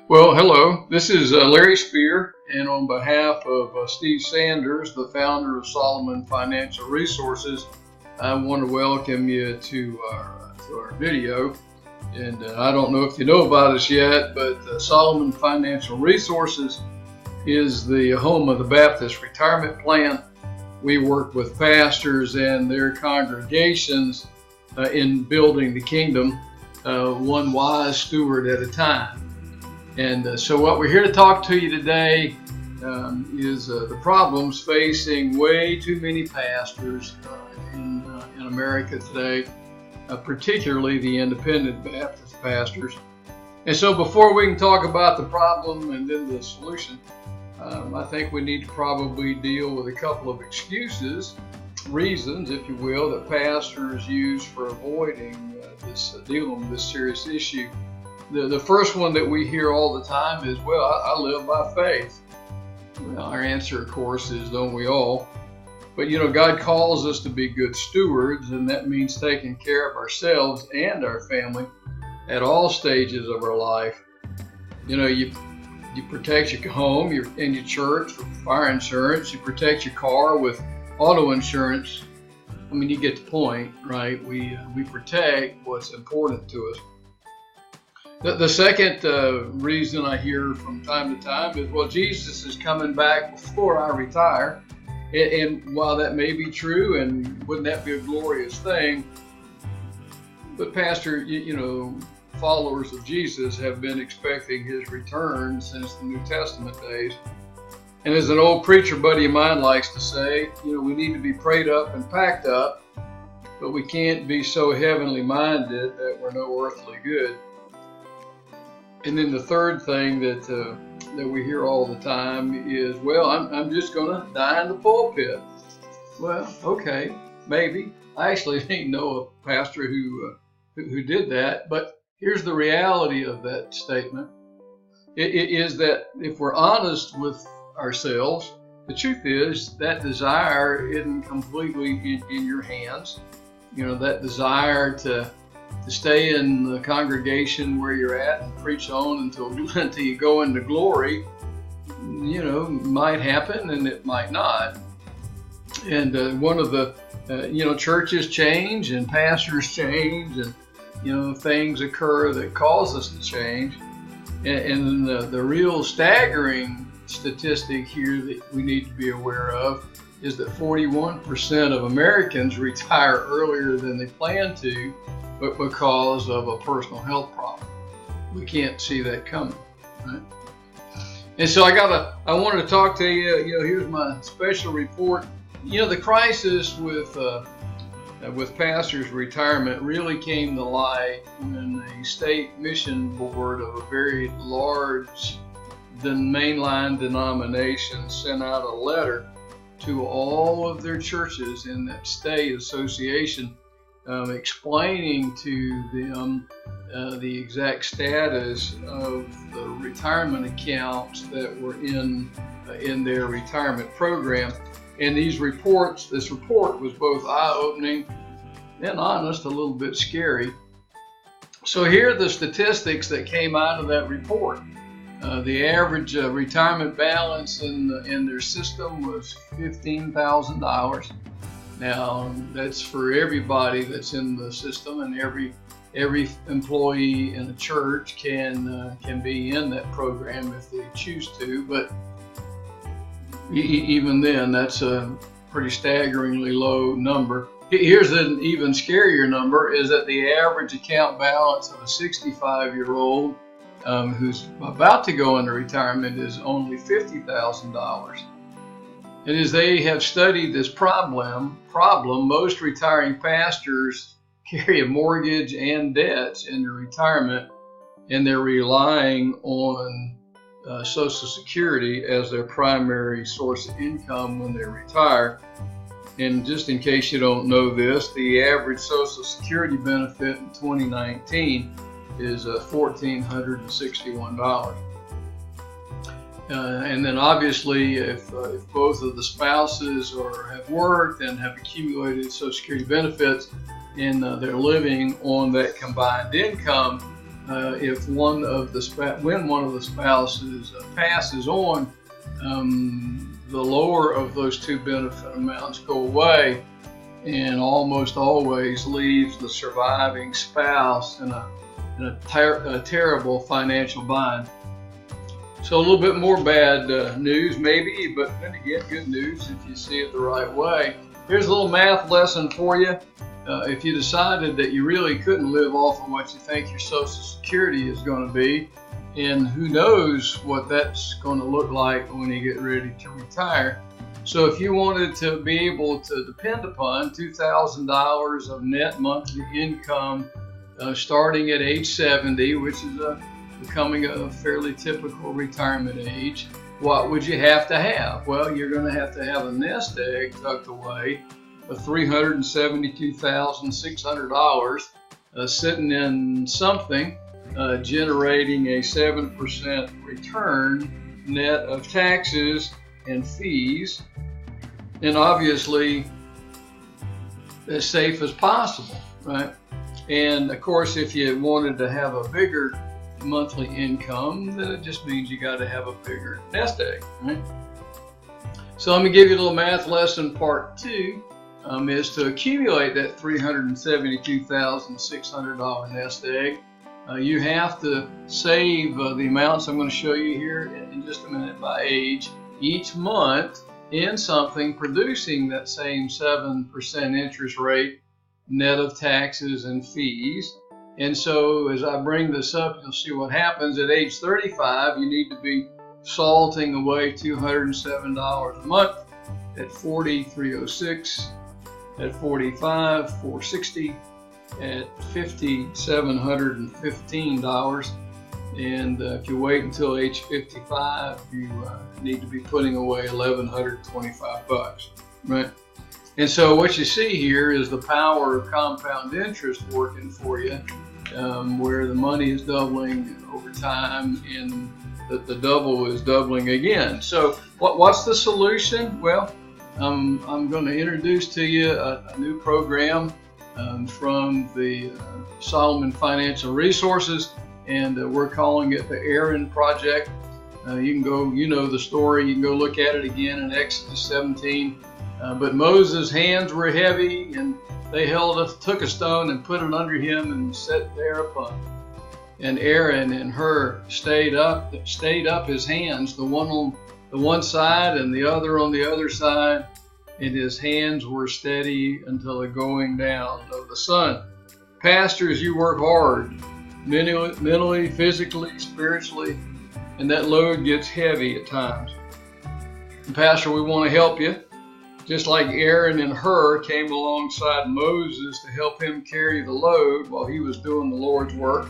Well, hello. This is Larry Spear, and on behalf of Steve Sanders, the founder of Solomon Financial Resources, I want to welcome you to our video. And I don't know if you know about us yet, but Solomon Financial Resources is the home of the Baptist Retirement Plan. We work with pastors and their congregations in building the kingdom, one wise steward at a time. And so what we're here to talk to you today is the problems facing way too many pastors in America today, particularly the independent Baptist pastors. And so before we can talk about the problem and then the solution, I think we need to probably deal with a couple of reasons, if you will, that pastors use for avoiding dealing with this serious issue. The first one that we hear all the time is, well, I live by faith. Well, our answer, of course, is don't we all? But, God calls us to be good stewards, and that means taking care of ourselves and our family at all stages of our life. You protect your home and your church with fire insurance. You protect your car with auto insurance. I mean, you get the point, right? We protect what's important to us. The second reason I hear from time to time is, well, Jesus is coming back before I retire. And while that may be true, and wouldn't that be a glorious thing, but Pastor, followers of Jesus have been expecting his return since the New Testament days. And as an old preacher buddy of mine likes to say, we need to be prayed up and packed up, but we can't be so heavenly minded that we're no earthly good. And then the third thing that we hear all the time is, well, I'm just going to die in the pulpit. Well, okay, maybe. I actually didn't know a pastor who did that, but here's the reality of that statement. It is that if we're honest with ourselves, the truth is that desire isn't completely in your hands. That desire to stay in the congregation where you're at and preach on until you go into glory, might happen and it might not. And one of the, churches change and pastors change and, things occur that cause us to change. And the real staggering statistic here that we need to be aware of is that 41% of Americans retire earlier than they plan to, but because of a personal health problem. We can't see that coming, right? And so I wanted to talk to you, here's my special report. The crisis with pastors' retirement really came to light when a state mission board of a very large mainline denomination sent out a letter to all of their churches in that state association, explaining to them the exact status of the retirement accounts that were in their retirement program. And this report was both eye-opening and honest, a little bit scary. So here are the statistics that came out of that report. The average retirement balance in their system was $15,000. Now, that's for everybody that's in the system, and every employee in a church can be in that program if they choose to. But even then, that's a pretty staggeringly low number. Here's an even scarier number: is that the average account balance of a 65-year-old who's about to go into retirement is only $50,000. And as they have studied this problem, most retiring pastors carry a mortgage and debts in their retirement, and they're relying on Social Security as their primary source of income when they retire. And just in case you don't know this, the average Social Security benefit in 2019 is $1,461. And then obviously, if both of the spouses have worked and have accumulated Social Security benefits, and they're living on that combined income, if when one of the spouses passes on, the lower of those two benefit amounts go away, and almost always leaves the surviving spouse in a terrible financial bind. So a little bit more bad news maybe, but then again, good news if you see it the right way. Here's a little math lesson for you. If you decided that you really couldn't live off of what you think your Social Security is going to be, and who knows what that's going to look like when you get ready to retire. So if you wanted to be able to depend upon $2,000 of net monthly income starting at age 70, which is becoming a fairly typical retirement age, what would you have to have? Well, you're going to have a nest egg tucked away of $372,600 sitting in something generating a 7% return net of taxes and fees, and obviously as safe as possible, right? And of course, if you wanted to have a bigger monthly income, then it just means you got to have a bigger nest egg, right? So let me give you a little math lesson. Part 2 is to accumulate that $372,600 nest egg. You have to save the amounts I'm going to show you here in just a minute by age each month in something producing that same 7% interest rate net of taxes and fees. And so as I bring this up, you'll see what happens. At age 35, you need to be salting away $207 a month. At 40, $306. At 45, $460. At 50, $715. And if you wait until age 55, you need to be putting away $1,125, right? And so what you see here is the power of compound interest working for you, where the money is doubling over time and the double is doubling again. So what's the solution? Well, I'm going to introduce to you a new program from the Solomon Financial Resources, and we're calling it the Aaron Project. You can go, you know the story, you can go look at it again in Exodus 17. But Moses' hands were heavy, and they took a stone and put it under him and sat thereupon. And Aaron and Hur stayed up his hands, the one on the one side and the other on the other side, and his hands were steady until the going down of the sun. Pastors, you work hard, mentally, physically, spiritually, and that load gets heavy at times. And Pastor, we want to help you. Just like Aaron and Hur came alongside Moses to help him carry the load while he was doing the Lord's work,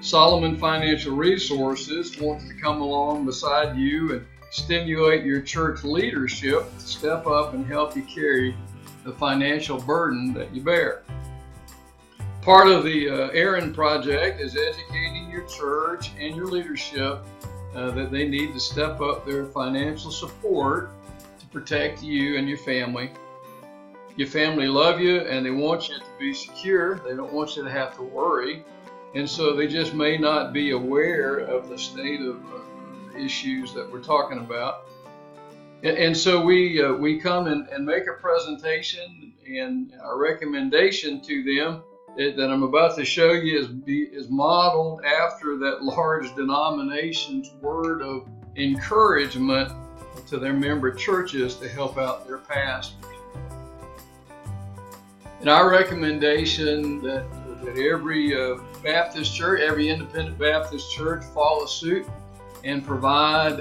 Solomon Financial Resources wants to come along beside you and stimulate your church leadership to step up and help you carry the financial burden that you bear. Part of the Aaron Project is educating your church and your leadership that they need to step up their financial support to protect you and your family. Your family love you and they want you to be secure. They don't want you to have to worry. And so they just may not be aware of the state of issues that we're talking about. And so we come and make a presentation, and our recommendation to them that I'm about to show you is modeled after that large denomination's word of encouragement to their member churches to help out their pastors. And our recommendation that every Baptist church, every independent Baptist church follow suit and provide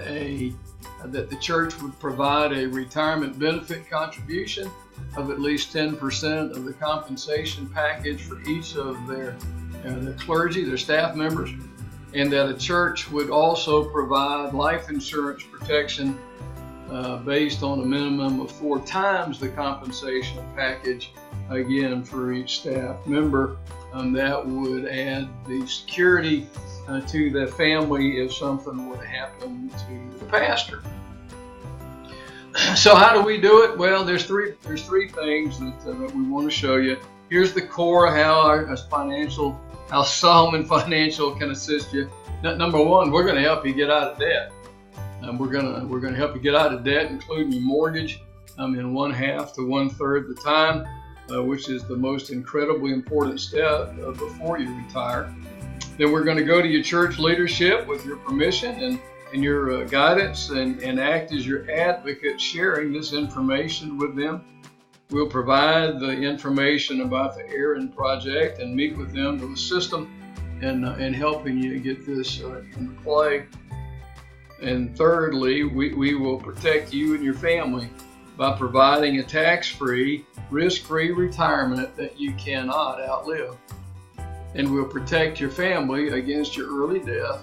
that the church would provide a retirement benefit contribution of at least 10% of the compensation package for each of their clergy, their staff members, and that a church would also provide life insurance protection based on a minimum of 4 times the compensation package, again, for each staff member. That would add the security to the family if something would happen to the pastor. So how do we do it? Well, there's three things that we want to show you. Here's the core of how our financial how Solomon Financial can assist you. Number one, we're going to help you get out of debt. We're going to help you get out of debt, including your mortgage, in 1/2 to 1/3 the time, which is the most incredibly important step before you retire. Then we're going to go to your church leadership with your permission and your guidance and act as your advocate, sharing this information with them. We'll provide the information about the Aaron Project and meet with them to assist them in helping you get this into play. And thirdly, we will protect you and your family by providing a tax-free, risk-free retirement that you cannot outlive. And we'll protect your family against your early death,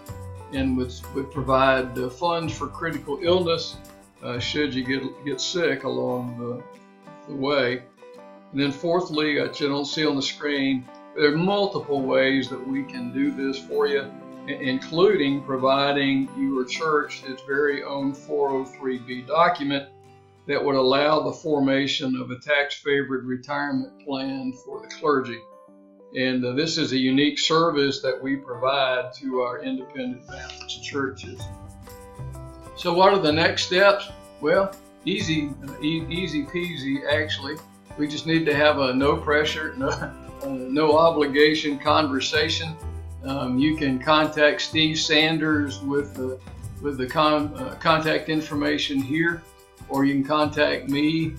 and would provide funds for critical illness should you get sick along the way. And then fourthly, you don't see on the screen, there are multiple ways that we can do this for you, including providing your church its very own 403B document that would allow the formation of a tax-favored retirement plan for the clergy. And this is a unique service that we provide to our independent Baptist churches. So what are the next steps? Well, easy peasy, actually. We just need to have a no pressure, no obligation conversation. You can contact Steve Sanders with the contact information here, or you can contact me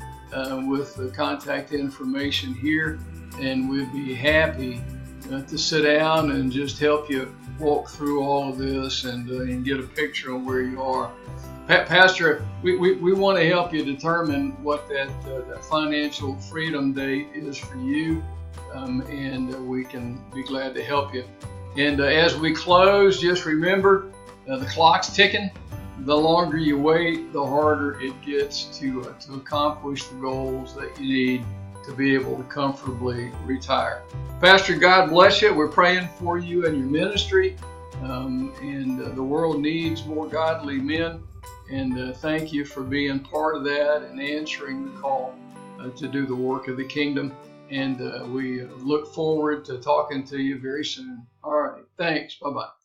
with the contact information here, and we'd be happy to sit down and just help you walk through all of this and get a picture of where you are. Pastor, we want to help you determine what that financial freedom date is for you, and we can be glad to help you. And as we close, just remember, the clock's ticking. The longer you wait, the harder it gets to accomplish the goals that you need to be able to comfortably retire. Pastor, God bless you. We're praying for you and your ministry, and the world needs more godly men. And thank you for being part of that and answering the call to do the work of the kingdom. And we look forward to talking to you very soon. All right. Thanks. Bye-bye.